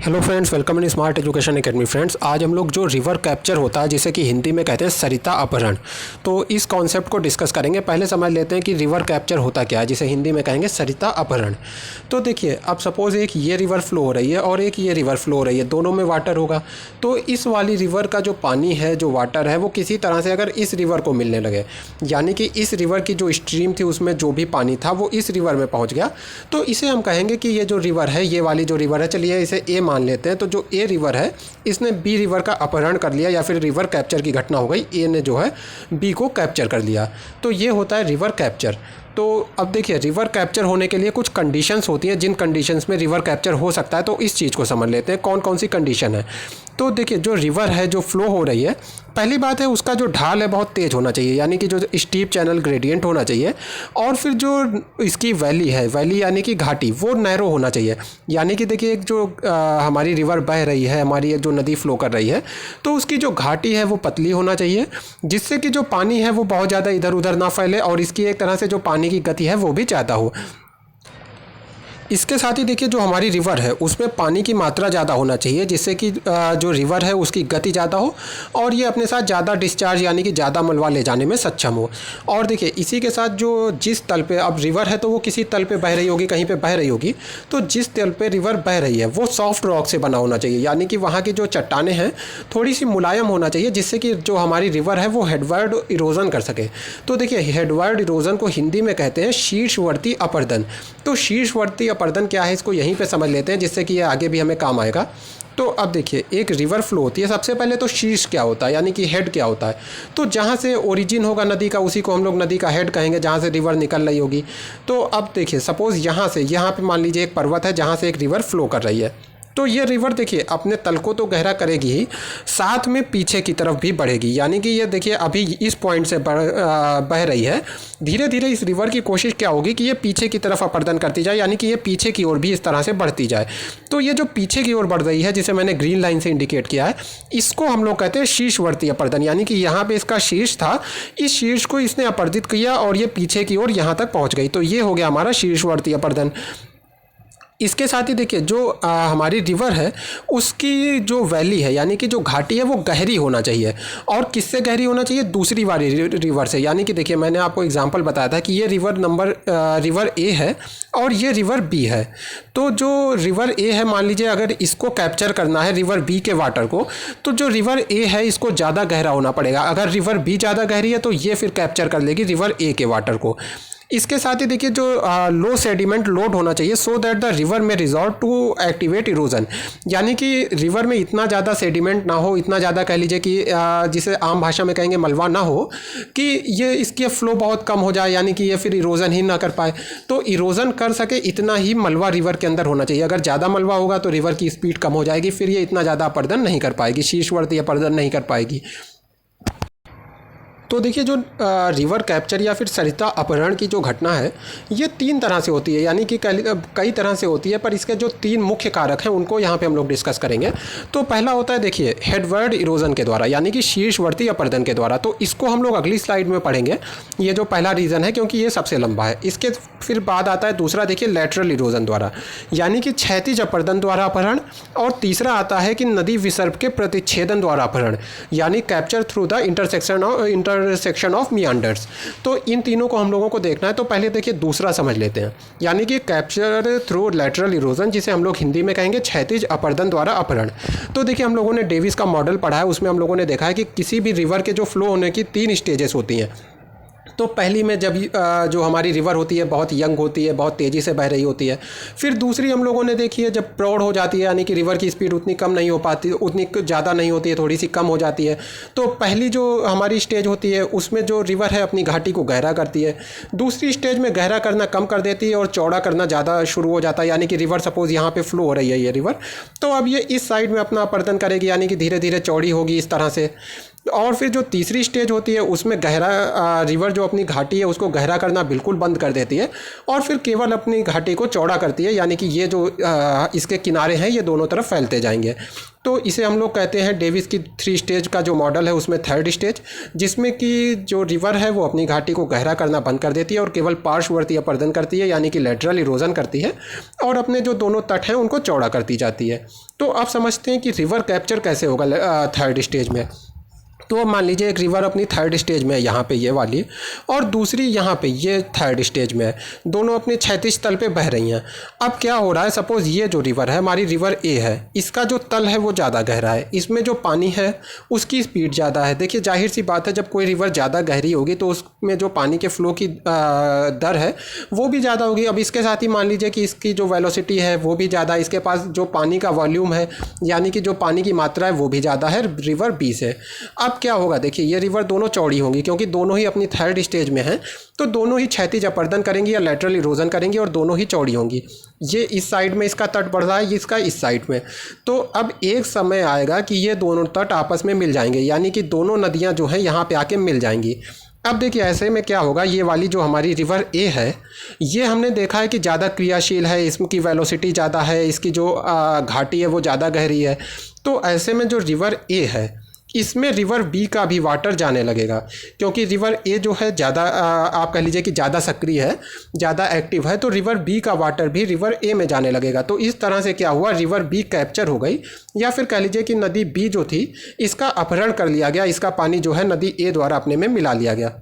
Hello friends, welcome in smart education academy. Friends, आज हम लोग जो रिवर कैप्चर होता है जिसे कि हिंदी में कहते हैं सरिता अपहरण, तो इस कॉन्सेप्ट को डिस्कस करेंगे। पहले समझ लेते हैं कि रिवर कैप्चर होता क्या है, जिसे हिंदी में कहेंगे सरिता अपहरण। तो देखिए, अब सपोज़ एक ये रिवर फ्लो हो रही है और एक ये रिवर फ्लो हो रही है, दोनों में वाटर होगा। तो इस वाली रिवर का जो पानी है, जो वाटर है, वो किसी तरह से अगर इस रिवर को मिलने लगे, यानी कि इस रिवर की जो स्ट्रीम थी उसमें जो भी पानी था वो इस रिवर में पहुँच गया, तो इसे हम कहेंगे कि ये जो रिवर है, ये वाली जो रिवर है, चलिए इसे ए मान लेते हैं। तो जो ए रिवर है, इसने बी रिवर का अपहरण कर लिया, या फिर रिवर कैप्चर की घटना हो गई। ए ने जो है बी को कैप्चर कर लिया, तो ये होता है रिवर कैप्चर। तो अब देखिए, रिवर कैप्चर होने के लिए कुछ कंडीशंस होती हैं, जिन कंडीशंस में रिवर कैप्चर हो सकता है। तो इस चीज़ को समझ लेते हैं कौन कौन सी कंडीशन है। तो देखिए, जो रिवर है जो फ्लो हो रही है, पहली बात है उसका जो ढाल है बहुत तेज़ होना चाहिए, यानी कि जो स्टीप चैनल ग्रेडियंट होना चाहिए। और फिर जो इसकी वैली है, वैली यानी कि घाटी, वो नैरो होना चाहिए। यानी कि देखिए, एक जो हमारी रिवर बह रही है, हमारी एक जो नदी फ्लो कर रही है, तो उसकी जो घाटी है वो पतली होना चाहिए, जिससे कि जो पानी है वो बहुत ज़्यादा इधर उधर ना फैले, और इसकी एक तरह से जो पानी की गति है वो भी ज़्यादा हो। इसके साथ ही देखिए, जो हमारी रिवर है उसमें पानी की मात्रा ज़्यादा होना चाहिए, जिससे कि जो रिवर है उसकी गति ज़्यादा हो और ये अपने साथ ज़्यादा डिस्चार्ज यानी कि ज़्यादा मलबा ले जाने में सक्षम हो। और देखिए, इसी के साथ जो जिस तल पे अब रिवर है, तो वो किसी तल पे बह रही होगी, कहीं पे बह रही होगी, तो जिस तल पे रिवर बह रही है वो सॉफ्ट रॉक से बना होना चाहिए, यानी कि वहाँ की जो चट्टानें हैं थोड़ी सी मुलायम होना चाहिए, जिससे कि जो हमारी रिवर है वो हेडवर्ड इरोजन कर सके। तो देखिए, हेडवर्ड इरोजन को हिंदी में कहते हैं शीर्षवर्ती अपरदन। तो शीर्षवर्ती अपरदन क्या है, इसको यहीं पे समझ लेते हैं, जिससे कि ये आगे भी हमें काम आएगा। तो अब देखिए, एक रिवर फ्लो होती है, सबसे पहले तो शीर्ष क्या होता है, यानी कि हेड क्या होता है। तो जहाँ से ओरिजिन होगा नदी का, उसी को हम लोग नदी का हेड कहेंगे, जहाँ से रिवर निकल रही होगी। तो अब देखिए, सपोज़ यहाँ पे मान लीजिए एक पर्वत है जहाँ से एक रिवर फ्लो कर रही है। तो ये रिवर देखिए, अपने तल को तो गहरा करेगी ही, साथ में पीछे की तरफ भी बढ़ेगी। यानी कि ये देखिए, अभी इस पॉइंट से बह रही है, धीरे धीरे इस रिवर की कोशिश क्या होगी कि ये पीछे की तरफ अपरदन करती जाए, यानी कि ये पीछे की ओर भी इस तरह से बढ़ती जाए। तो ये जो पीछे की ओर बढ़ रही है, जिसे मैंने ग्रीन लाइन से इंडिकेट किया है, इसको हम लोग कहते हैं शीर्षवर्ती अपरदन। यानी कि यहाँ पे इसका शीर्ष था, इस शीर्ष को इसने अपरदित किया और ये पीछे की ओर यहाँ तक पहुँच गई। तो ये हो गया हमारा शीर्षवर्ती अपरदन। इसके साथ ही देखिए, जो हमारी रिवर है उसकी जो वैली है, यानी कि जो घाटी है, वो गहरी होना चाहिए। और किससे गहरी होना चाहिए? दूसरी वाली रिवर से। यानी कि देखिए, मैंने आपको एग्जांपल बताया था कि ये रिवर ए है और ये रिवर बी है। तो जो रिवर ए है, मान लीजिए अगर इसको कैप्चर करना है रिवर बी के वाटर को, तो जो रिवर ए है इसको ज़्यादा गहरा होना पड़ेगा। अगर रिवर बी ज़्यादा गहरी है तो ये फिर कैप्चर कर लेगी रिवर ए के वाटर को। इसके साथ ही देखिए, जो लो सेडिमेंट लोड होना चाहिए, सो दैट द रिवर में रिजॉर्ट टू एक्टिवेट इरोजन। यानी कि रिवर में इतना ज़्यादा सेडिमेंट ना हो, इतना ज़्यादा कह लीजिए कि जिसे आम भाषा में कहेंगे मलबा ना हो, कि ये इसकी फ्लो बहुत कम हो जाए, यानी कि ये फिर इरोजन ही ना कर पाए। तो इरोजन कर सके इतना ही मलबा रिवर के अंदर होना चाहिए। अगर ज़्यादा मलबा होगा तो रिवर की स्पीड कम हो जाएगी, फिर ये इतना ज़्यादा अपरदन नहीं कर पाएगी, शीर्षवर्ती अपरदन नहीं कर पाएगी। तो देखिए, जो रिवर कैप्चर या फिर सरिता अपहरण की जो घटना है, ये 3 तरह से होती है, यानी कि कई तरह से होती है, पर इसके जो 3 मुख्य कारक हैं उनको यहाँ पे हम लोग डिस्कस करेंगे। तो पहला होता है देखिए, हेडवर्ड इरोजन के द्वारा, यानी कि शीर्षवर्ती अपरदन के द्वारा। तो इसको हम लोग अगली स्लाइड में पढ़ेंगे। ये जो पहला रीज़न है, क्योंकि ये सबसे लंबा है। इसके फिर बाद आता है दूसरा, देखिए, लेटरल इरोजन द्वारा, यानी कि क्षैतिज अपरदन द्वारा अपहरण। और तीसरा आता है कि नदी विसर्प के प्रतिच्छेदन द्वारा अपहरण, यानी capture through the intersection of मियांडर्स। तो इन तीनों को हम लोगों को देखना है। तो पहले देखिए, दूसरा समझ लेते हैं, यानी कि कैप्चर थ्रू लेटरल इरोजन, जिसे हम लोग हिंदी में कहेंगे क्षैतिज अपरदन द्वारा अपहरण। तो देखिए, हम लोगों ने डेविस का मॉडल पढ़ा है, उसमें हम लोगों ने देखा है कि किसी भी रिवर के जो फ्लो होने की 3 स्टेजेस होती हैं। तो पहली में जब जो हमारी रिवर होती है बहुत यंग होती है, बहुत तेज़ी से बह रही होती है। फिर दूसरी हम लोगों ने देखी है जब प्रौढ़ हो जाती है, यानी कि रिवर की स्पीड उतनी कम नहीं हो पाती, उतनी ज़्यादा नहीं होती है, थोड़ी सी कम हो जाती है। तो पहली जो हमारी स्टेज होती है उसमें जो रिवर है अपनी घाटी को गहरा करती है। दूसरी स्टेज में गहरा करना कम कर देती है और चौड़ा करना ज़्यादा शुरू हो जाता है, यानी कि रिवर सपोज़ यहाँ पर फ्लो हो रही है ये रिवर, तो अब ये इस साइड में अपना अपरदन करेगी, यानी कि धीरे धीरे चौड़ी होगी इस तरह से। और फिर जो तीसरी स्टेज होती है उसमें गहरा रिवर जो अपनी घाटी है उसको गहरा करना बिल्कुल बंद कर देती है और फिर केवल अपनी घाटी को चौड़ा करती है, यानी कि ये जो इसके किनारे हैं ये दोनों तरफ फैलते जाएंगे। तो इसे हम लोग कहते हैं डेविस की 3 स्टेज का जो मॉडल है उसमें थर्ड स्टेज, जिसमें कि जो रिवर है वो अपनी घाटी को गहरा करना बंद कर देती है और केवल पार्श्ववर्ती अपरदन करती है, यानी कि लेटरल इरोजन करती है और अपने जो दोनों तट हैं उनको चौड़ा करती जाती है। तो आप समझते हैं कि रिवर कैप्चर कैसे होगा थर्ड स्टेज में। तो मान लीजिए एक रिवर अपनी थर्ड स्टेज में है यहाँ पे ये वाली, और दूसरी यहाँ पे ये थर्ड स्टेज में है, दोनों अपने क्षैतिज तल पे बह रही हैं। अब क्या हो रहा है, सपोज़ ये जो रिवर है हमारी रिवर ए है, इसका जो तल है वो ज़्यादा गहरा है, इसमें जो पानी है उसकी स्पीड ज़्यादा है। देखिए जाहिर सी बात है जब कोई रिवर ज़्यादा गहरी होगी तो उसमें जो पानी के फ्लो की दर है वो भी ज़्यादा होगी। अब इसके साथ ही मान लीजिए कि इसकी जो वेलोसिटी है वो भी ज़्यादा है, इसके पास जो पानी का वॉल्यूम है यानी कि जो पानी की मात्रा है वो भी ज़्यादा है रिवर बी से। अब क्या होगा, देखिए ये रिवर दोनों चौड़ी होंगी क्योंकि दोनों ही अपनी थर्ड स्टेज में हैं, तो दोनों ही क्षैतिज अपरदन करेंगी या लेटरल इरोजन करेंगी और दोनों ही चौड़ी होंगी। ये इस साइड में इसका तट बढ़ रहा है, इसका इस साइड में। तो अब एक समय आएगा कि ये दोनों तट आपस में मिल जाएंगे, यानी कि दोनों नदियाँ जो हैं यहाँ पे आके मिल जाएंगी। अब देखिए ऐसे में क्या होगा, ये वाली जो हमारी रिवर ए है ये हमने देखा है कि ज़्यादा क्रियाशील है, इसकी वेलोसिटी ज़्यादा है, इसकी जो घाटी है वो ज़्यादा गहरी है। तो ऐसे में जो रिवर ए है इसमें रिवर बी का भी वाटर जाने लगेगा, क्योंकि रिवर ए जो है ज़्यादा आप कह लीजिए कि ज़्यादा सक्रिय है, ज़्यादा एक्टिव है, तो रिवर बी का वाटर भी रिवर ए में जाने लगेगा। तो इस तरह से क्या हुआ, रिवर बी कैप्चर हो गई, या फिर कह लीजिए कि नदी बी जो थी इसका अपहरण कर लिया गया, इसका पानी जो है नदी ए द्वारा अपने में मिला लिया गया।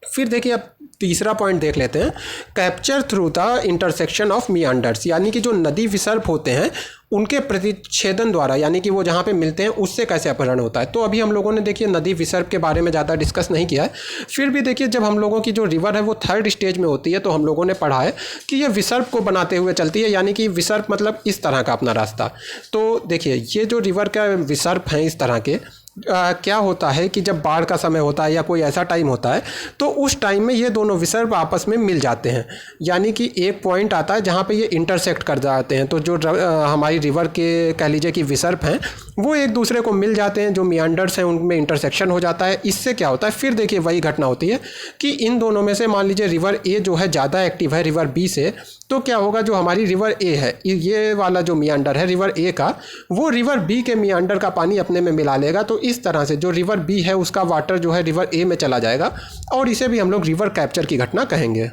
फिर देखिए अब तीसरा पॉइंट देख लेते हैं, capture through the intersection of मियांडर्स, यानी कि जो नदी विसर्प होते हैं उनके प्रतिच्छेदन द्वारा, यानी कि वो जहाँ पे मिलते हैं उससे कैसे अपहरण होता है। तो अभी हम लोगों ने देखिए नदी विसर्प के बारे में ज़्यादा डिस्कस नहीं किया है, फिर भी देखिए जब हम लोगों की जो रिवर है वो थर्ड स्टेज में होती है तो हम लोगों ने पढ़ा है कि ये विसर्प को बनाते हुए चलती है, यानी कि विसर्प मतलब इस तरह का अपना रास्ता। तो देखिए ये जो रिवर का विसर्प हैं इस तरह के क्या होता है कि जब बाढ़ का समय होता है या कोई ऐसा टाइम होता है तो उस टाइम में ये दोनों विसर्प आपस में मिल जाते हैं, यानी कि एक पॉइंट आता है जहाँ पे ये इंटरसेक्ट कर जाते हैं। तो जो हमारी रिवर के कह लीजिए कि विसर्प हैं वो एक दूसरे को मिल जाते हैं, जो मियांडर्स हैं उनमें इंटरसेक्शन हो जाता है। इससे क्या होता है, फिर देखिए वही घटना होती है कि इन दोनों में से मान लीजिए रिवर ए जो है ज़्यादा एक्टिव है रिवर बी से, तो क्या होगा, जो हमारी रिवर ए है ये वाला जो मियांडर है रिवर ए का, वो रिवर बी के मियांडर का पानी अपने में मिला लेगा। तो इस तरह से जो रिवर बी है उसका वाटर जो है रिवर ए में चला जाएगा, और इसे भी हम लोग रिवर कैप्चर की घटना कहेंगे।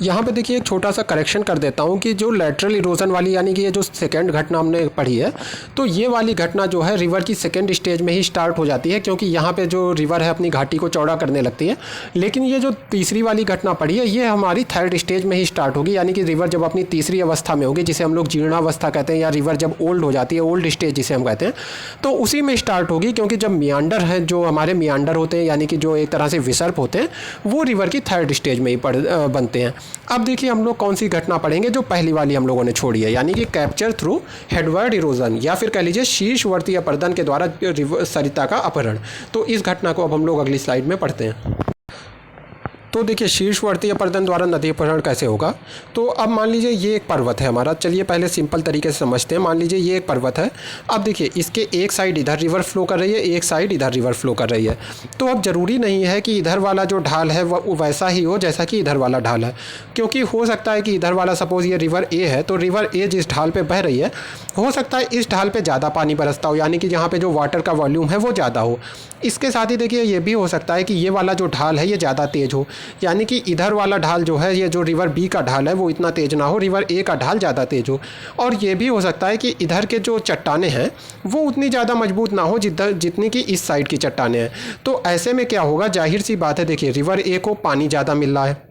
यहाँ पे देखिए एक छोटा सा करेक्शन कर देता हूँ कि जो लेटरल इरोजन वाली यानी कि ये जो सेकंड घटना हमने पढ़ी है, तो ये वाली घटना जो है रिवर की सेकंड स्टेज में ही स्टार्ट हो जाती है, क्योंकि यहाँ पे जो रिवर है अपनी घाटी को चौड़ा करने लगती है। लेकिन ये जो तीसरी वाली घटना पढ़ी है ये हमारी थर्ड स्टेज में ही स्टार्ट होगी, यानी कि रिवर जब अपनी तीसरी अवस्था में होगी, जिसे हम लोग जीर्णावस्था कहते हैं, या रिवर जब ओल्ड हो जाती है, ओल्ड स्टेज जिसे हम कहते हैं, तो उसी में स्टार्ट होगी। क्योंकि जब मियांडर है, जो हमारे मियांडर होते हैं यानी कि जो एक तरह से विसर्प होते हैं, वो रिवर की थर्ड स्टेज में ही बनते हैं। अब देखिए हम लोग कौन सी घटना पढ़ेंगे, जो पहली वाली हम लोगों ने छोड़ी है, यानी कि कैप्चर थ्रू हेडवर्ड इरोजन, या फिर कह लीजिए शीर्षवर्ती अपरदन के द्वारा सरिता का अपहरण। तो इस घटना को अब हम लोग अगली स्लाइड में पढ़ते हैं। तो देखिए शीर्षवर्ती अपरदन द्वारा नदी अपहरण कैसे होगा। तो अब मान लीजिए ये एक पर्वत है हमारा, चलिए पहले सिंपल तरीके से समझते हैं। मान लीजिए ये एक पर्वत है, अब देखिए इसके एक साइड इधर रिवर फ्लो कर रही है, एक साइड इधर रिवर फ्लो कर रही है। तो अब ज़रूरी नहीं है कि इधर वाला जो ढाल है वो वैसा ही हो जैसा कि इधर वाला ढाल है, क्योंकि हो सकता है कि इधर वाला सपोज़ ये रिवर ए है, तो रिवर ए जिस ढाल पर बह रही है हो सकता है इस ढाल पर ज़्यादा पानी बरसता हो, यानी कि यहाँ पर जो वाटर का वॉल्यूम है वो ज़्यादा हो। इसके साथ ही देखिए ये भी हो सकता है कि ये वाला जो ढाल है ये ज़्यादा तेज़ हो, यानी कि इधर वाला ढाल जो है, ये जो रिवर बी का ढाल है वो इतना तेज़ ना हो, रिवर ए का ढाल ज़्यादा तेज़ हो। और ये भी हो सकता है कि इधर के जो चट्टानें हैं वो उतनी ज़्यादा मजबूत ना हो जितनी कि इस साइड की चट्टानें हैं। तो ऐसे में क्या होगा, जाहिर सी बात है, देखिए रिवर ए को पानी ज़्यादा मिल रहा है,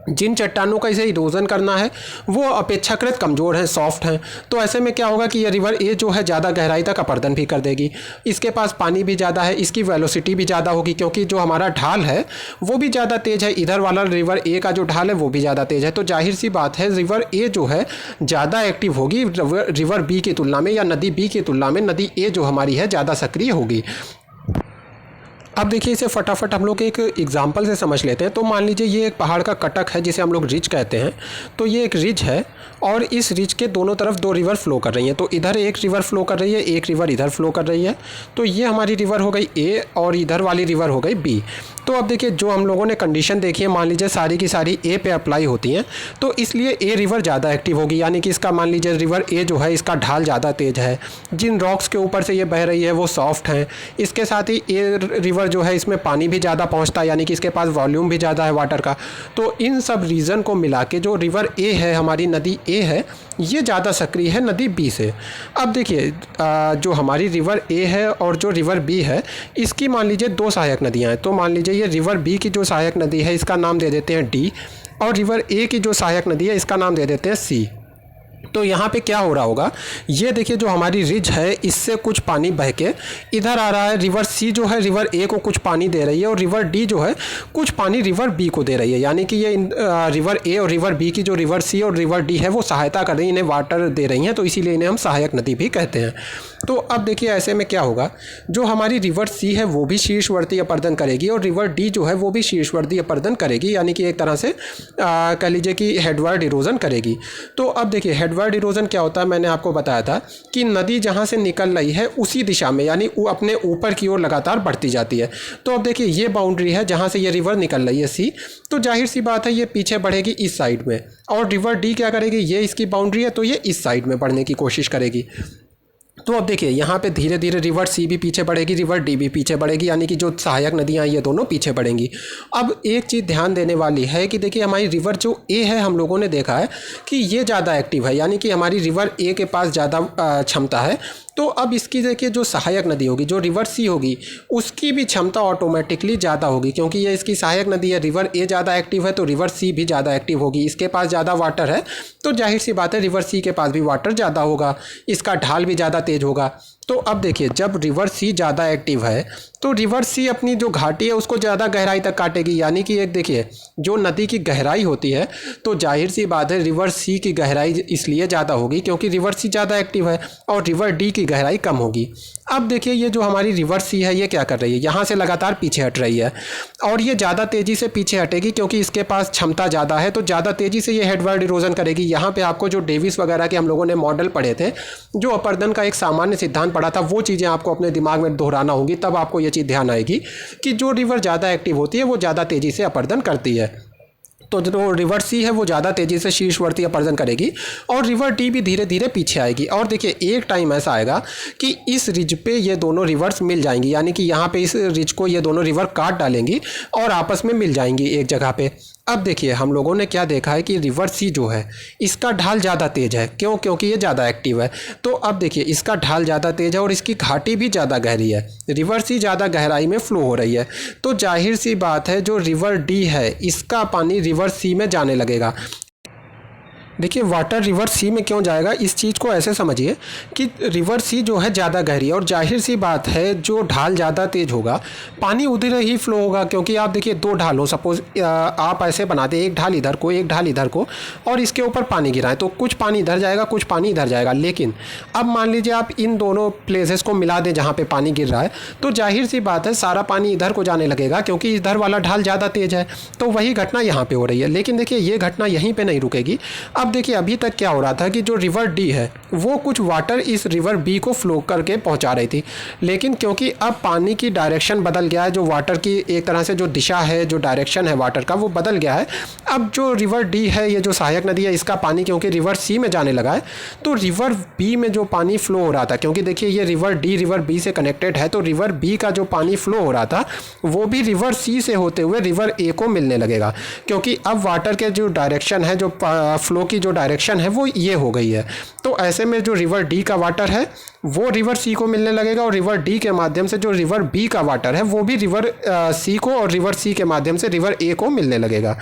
जिन चट्टानों का इसे इरोजन करना है वो अपेक्षाकृत कमज़ोर हैं, सॉफ्ट हैं। तो ऐसे में क्या होगा कि ये रिवर ए जो है ज़्यादा गहराई तक अपरदन भी कर देगी, इसके पास पानी भी ज़्यादा है, इसकी वेलोसिटी भी ज़्यादा होगी, क्योंकि जो हमारा ढाल है वो भी ज़्यादा तेज़ है, इधर वाला रिवर ए का जो ढाल है वो भी ज़्यादा तेज़ है। तो जाहिर सी बात है रिवर ए जो है ज़्यादा एक्टिव होगी रिवर बी की तुलना में, या नदी बी की तुलना में नदी ए जो हमारी है ज़्यादा सक्रिय होगी। अब देखिए इसे फटाफट हम लोग एक एग्जांपल से समझ लेते हैं। तो मान लीजिए ये एक पहाड़ का कटक है जिसे हम लोग रिज कहते हैं। तो ये एक रिज है और इस रिज के दोनों तरफ दो रिवर फ्लो कर रही हैं। तो इधर एक रिवर फ्लो कर रही है, एक रिवर इधर फ्लो कर रही है। तो ये हमारी रिवर हो गई ए और इधर वाली रिवर हो गई बी। तो अब देखिए जो हम लोगों ने कंडीशन देखी है, मान लीजिए सारी की सारी ए पे अप्लाई होती हैं, तो इसलिए ए रिवर ज़्यादा एक्टिव होगी। यानी कि इसका मान लीजिए रिवर ए जो है इसका ढाल ज़्यादा तेज है, जिन रॉक्स के ऊपर से ये बह रही है वो सॉफ्ट हैं। इसके साथ ही ए रिवर जो है इसमें पानी भी ज़्यादा पहुंचता है, यानी कि इसके पास वॉल्यूम भी ज़्यादा है वाटर का। तो इन सब रीज़न को मिला के जो रिवर ए है, हमारी नदी ए है, ये ज़्यादा सक्रिय है नदी बी से। अब देखिए जो हमारी रिवर ए है और जो रिवर बी है, इसकी मान लीजिए दो सहायक नदियाँ हैं। तो मान लीजिए ये रिवर बी की जो सहायक नदी है इसका नाम दे देते हैं डी, और रिवर ए की जो सहायक नदी है इसका नाम दे देते हैं सी। तो यहाँ पे क्या हो रहा होगा, ये देखिए जो हमारी रिज है इससे कुछ पानी बह के इधर आ रहा है। रिवर सी जो है रिवर ए को कुछ पानी दे रही है और रिवर डी जो है कुछ पानी रिवर बी को दे रही है। यानी कि ये रिवर ए और रिवर बी की जो रिवर सी और रिवर डी है वो सहायता कर रही है, इन्हें वाटर दे रही हैं, तो इसीलिए इन्हें हम सहायक नदी भी कहते हैं। तो अब देखिए ऐसे में क्या होगा, जो हमारी रिवर सी है वो भी शीर्षवर्ती अपर्दन करेगी और रिवर डी जो है वो भी शीर्षवर्ती अपर्दन करेगी, यानी कि एक तरह से कह लीजिए कि हेडवर्ड इरोजन करेगी। तो अब देखिए हेडवर्ड इरोजन क्या होता है, मैंने आपको बताया था कि नदी जहाँ से निकल रही है उसी दिशा में, यानी वो अपने ऊपर की ओर लगातार बढ़ती जाती है। तो अब देखिए ये बाउंड्री है जहाँ से ये रिवर निकल रही है सी, तो जाहिर सी बात है ये पीछे बढ़ेगी इस साइड में, और रिवर डी क्या करेगी, ये इसकी बाउंड्री है तो ये इस साइड में बढ़ने की कोशिश करेगी। तो अब देखिए यहाँ पे धीरे धीरे रिवर सी भी पीछे बढ़ेगी, रिवर डी भी पीछे बढ़ेगी, यानी कि जो सहायक नदियाँ ये दोनों पीछे बढ़ेंगी। अब एक चीज़ ध्यान देने वाली है कि देखिए हमारी रिवर जो ए है, हम लोगों ने देखा है कि ये ज़्यादा एक्टिव है, यानी कि हमारी रिवर ए के पास ज़्यादा क्षमता है। तो अब इसकी देखिए जो सहायक नदी होगी, जो रिवर सी होगी, उसकी भी क्षमता ऑटोमेटिकली ज़्यादा होगी, क्योंकि ये इसकी सहायक नदी है। रिवर ए ज़्यादा एक्टिव है तो रिवर सी भी ज़्यादा एक्टिव होगी, इसके पास ज़्यादा वाटर है तो जाहिर सी बात है रिवर सी के पास भी वाटर ज़्यादा होगा, इसका ढाल भी ज़्यादा तेज होगा। तो अब देखिए जब रिवर सी ज़्यादा एक्टिव है तो रिवर सी अपनी जो घाटी है उसको ज़्यादा गहराई तक काटेगी, यानी कि एक देखिए जो नदी की गहराई होती है तो जाहिर सी बात है रिवर सी की गहराई इसलिए ज़्यादा होगी क्योंकि रिवर सी ज़्यादा एक्टिव है और रिवर डी की गहराई कम होगी। अब देखिए ये जो हमारी रिवर सी है ये क्या कर रही है, यहाँ से लगातार पीछे हट रही है और ये ज़्यादा तेज़ी से पीछे हटेगी क्योंकि इसके पास क्षमता ज़्यादा है, तो ज़्यादा तेज़ी से ये हेडवर्ड इरोजन करेगी। यहाँ पे आपको जो डेविस वगैरह के हम लोगों ने मॉडल पढ़े थे, जो अपर्दन का एक सामान्य सिद्धांत पढ़ा था, वो चीज़ें आपको अपने दिमाग में दोहराना होंगी, तब आपको ये चीज़ ध्यान आएगी कि जो रिवर ज़्यादा एक्टिव होती है वो ज़्यादा तेज़ी से अपर्दन करती है। तो जो रिवर सी है वो ज़्यादा तेज़ी से शीर्षवर्ती अपर्दन करेगी और रिवर डी भी धीरे धीरे पीछे आएगी। और देखिए एक टाइम ऐसा आएगा कि इस रिज पे ये दोनों रिवर्स मिल जाएंगी, यानी कि यहाँ पे इस रिज को ये दोनों रिवर काट डालेंगी और आपस में मिल जाएंगी एक जगह पे। अब देखिए हम लोगों ने क्या देखा है कि रिवर सी जो है इसका ढाल ज़्यादा तेज है, क्यों, क्योंकि ये ज़्यादा एक्टिव है। तो अब देखिए इसका ढाल ज़्यादा तेज है और इसकी घाटी भी ज़्यादा गहरी है, रिवर सी ज़्यादा गहराई में फ्लो हो रही है। तो जाहिर सी बात है जो रिवर डी है इसका पानी रिवर सी में जाने लगेगा। देखिए वाटर रिवर सी में क्यों जाएगा, इस चीज़ को ऐसे समझिए कि रिवर सी जो है ज़्यादा गहरी है और जाहिर सी बात है जो ढाल ज़्यादा तेज होगा पानी उधर ही फ्लो होगा, क्योंकि आप देखिए दो ढाल हो, सपोज आप ऐसे बना दें एक ढाल इधर को एक ढाल इधर को और इसके ऊपर पानी गिराएं तो कुछ पानी इधर जाएगा कुछ पानी इधर जाएगा। लेकिन अब मान लीजिए आप इन दोनों प्लेसेस को मिला दें जहाँ पर पानी गिर रहा है, तो जाहिर सी बात है सारा पानी इधर को जाने लगेगा क्योंकि इधर वाला ढाल ज़्यादा तेज है। तो वही घटना यहाँ पर हो रही है। लेकिन देखिए ये घटना यहीं पर नहीं रुकेगी। अब देखिए अभी तक क्या हो रहा था कि जो रिवर डी है वो कुछ वाटर इस रिवर बी को फ्लो करके पहुंचा रही थी, लेकिन क्योंकि अब पानी की डायरेक्शन बदल गया है, जो वाटर की एक तरह से जो दिशा है, जो डायरेक्शन है वाटर का वो बदल गया है। अब जो रिवर डी है, ये जो सहायक नदी है, इसका पानी क्योंकि रिवर सी में जाने लगा है तो रिवर बी में जो पानी फ्लो हो रहा था, क्योंकि देखिए ये रिवर डी रिवर बी से कनेक्टेड है, तो रिवर बी का जो पानी फ्लो हो रहा था वो भी रिवर सी से होते हुए रिवर ए को मिलने लगेगा, क्योंकि अब वाटर के जो डायरेक्शन है, जो फ्लो की जो डायरेक्शन है वो ये हो गई है। तो ऐसे में जो रिवर डी का वाटर है वो रिवर सी को मिलने लगेगा और रिवर डी के माध्यम से जो रिवर बी का वाटर है वो भी रिवर सी को और रिवर सी के माध्यम से रिवर ए को मिलने लगेगा।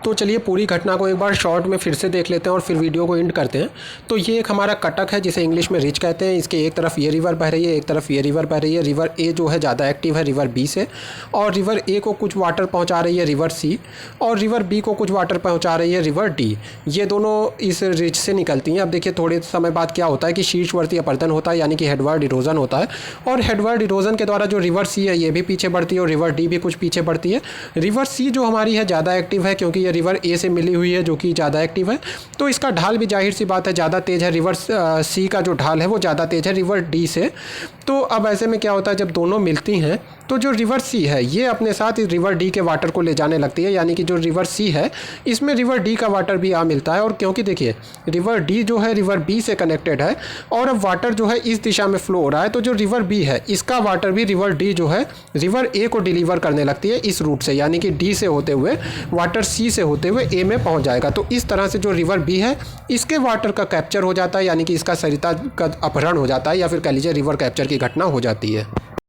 तो चलिए पूरी घटना को एक बार शॉर्ट में फिर से देख लेते हैं और फिर वीडियो को एंड करते हैं। तो ये एक हमारा कटक है जिसे इंग्लिश में रिच कहते हैं। इसके एक तरफ ये रिवर बह रही है, एक तरफ ये रिवर बह रही है। रिवर ए जो है ज़्यादा एक्टिव है रिवर बी से, और रिवर ए को कुछ वाटर पहुंचा रही है रिवर सी, और रिवर बी को कुछ वाटर पहुंचा रही है रिवर डी। ये दोनों इस रिच से निकलती हैं। अब देखिए थोड़े समय बाद क्या होता है कि शीर्षवर्ती अपरदन होता है, यानी कि हेडवर्ड इरोजन होता है, और हेडवर्ड इरोजन के द्वारा जो रिवर सी है ये भी पीछे बढ़ती है और रिवर डी भी कुछ पीछे बढ़ती है। रिवर सी जो हमारी है ज़्यादा एक्टिव है क्योंकि ये रिवर ए से मिली हुई है जो कि ज़्यादा एक्टिव है, तो इसका ढाल भी जाहिर सी बात है ज़्यादा तेज़ है। रिवर सी का जो ढाल है वो ज़्यादा तेज़ है रिवर डी से। तो अब ऐसे में क्या होता है, जब दोनों मिलती हैं तो जो रिवर सी है ये अपने साथ रिवर डी के वाटर को ले जाने लगती है, यानी कि जो रिवर सी है इसमें रिवर डी का वाटर भी आ मिलता है। और क्योंकि देखिए रिवर डी जो है रिवर बी से कनेक्टेड है और अब वाटर जो है इस दिशा में फ्लो हो रहा है, तो जो रिवर बी है इसका वाटर भी रिवर डी जो है रिवर ए को डिलीवर करने लगती है इस रूट से, यानी कि डी से होते हुए वाटर सी से होते हुए ए में पहुंच जाएगा। तो इस तरह से जो रिवर बी है इसके वाटर का कैप्चर हो जाता है, यानी कि इसका सरिता का अपहरण हो जाता है, या फिर कह लीजिए रिवर कैप्चर की घटना हो जाती है।